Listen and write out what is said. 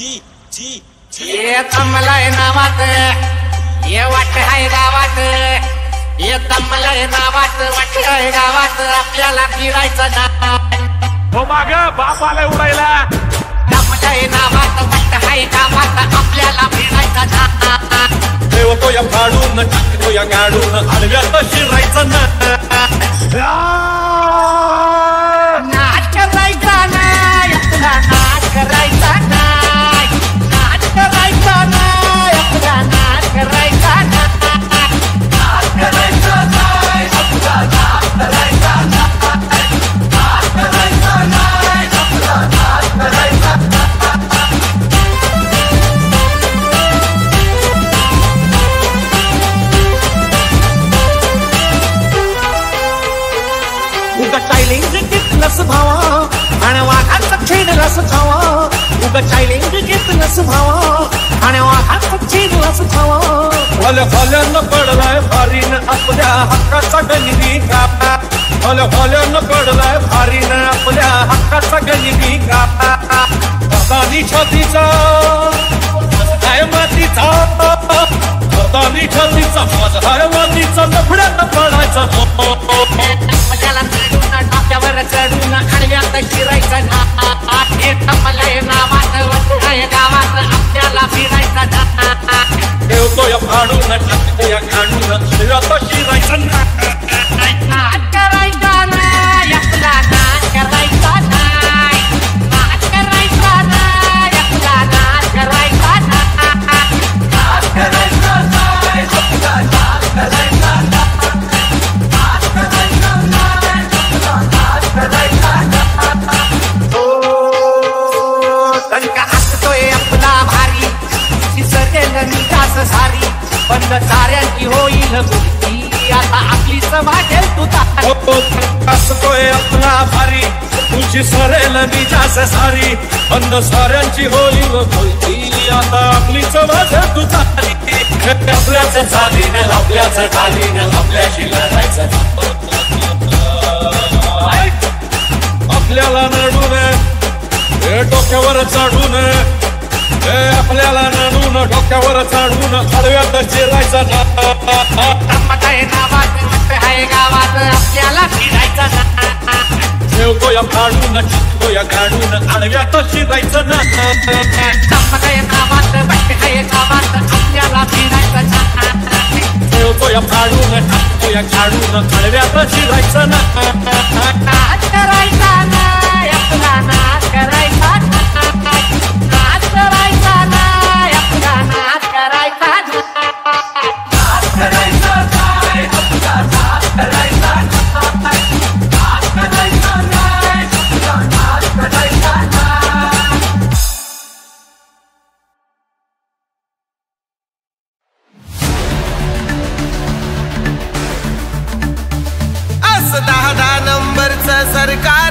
ये तमलय नावात ये वाट हाय गावात ये तमलय नावात वाट हाय गावात आपल्याला फिरायचं नाही हो माग बाप आलाय उडायला तमलय नावात वाट हाय गावात आपल्याला फिरायचं नाही ठेवतो या फाडून टाकतो या गाडून आडव्यात शिरायचं नाच करायचा नाही आपला नाच करायचा नाही नाच करायचा नाही आपला नाच करायचा नाही नाच करायचा नाही आपला नाच करायचा नाही नाच करायचा नाही आपला नाच करायचा उगा चायलिंग घेतलंस भावा आणि वाघाचं छेडलंस खावा उगा चायलिंग घेतलंस भावा आणि वाघाचं छेडलंस खावा भल्या भल्यानं पडलाय भारीन आपल्या हक्काचा गणिती कापा भल्या भल्यानं पडलाय भारीन आपल्या हक्काचा गणिती कापा दानी छातीचा काय मातीचा दानी छातीचा माझा हाय मातीचा लफड्यात पडायचा आपल्याला चढून डोक्यावर चढून आडव्यात शिरायचं नाही तमलय नावात वाट हाय गावात आपल्याला फिरायचं नाही ठेवतो या फाडून टाकतो या गाडून आडव्यात शिरायचं नाच करायचा नाही आपला नाच करायचा नाही नाच करायचा नाही आपला नाच करायचा नाही नाच करायचा नाही आपला नाच करायचा नाही नाच करायचा नाही आपला नाच करायचा नाही तनका हसतोय आपला भारी विसरेल निघास सारी पण साऱ्यांची होईल मुक्ती आता आपली वाटेल तू असतोय आपला भारी तुझी सरेल निजास सारी बंद साऱ्यांची होईल बोलती आता आपलीच वाटेल तू चाली आपल्याच चालीनं आपल्याच ढालीनं आपल्याशी लढायचं आपल्याला नडून हे डोक्यावर चढून हे आपल्याला नडून डोक्यावर चढून आडव्यात शिरायचं तमलय नावात वाट हाय गावात आपल्याला फिरायचं नाही ठेवतो या फाडून टाकतो या गाडून आडव्यात शिरायचं तमलय नावात वाट हाय गावात आपल्याला फिरायचं नाही ठेवतो या फाडून टाकतो या गाडून आडव्यात शिरायचं नाच करायचा नाही आपला नाच करायचा नाही नाच करायचा नाही आपला नाच करायचा नाही नाच करायचा नाही आपला नाच करायचा नाही नाच करायचा नाही आपला नाच करायचा नाही असं 10 नंबरचं सरकार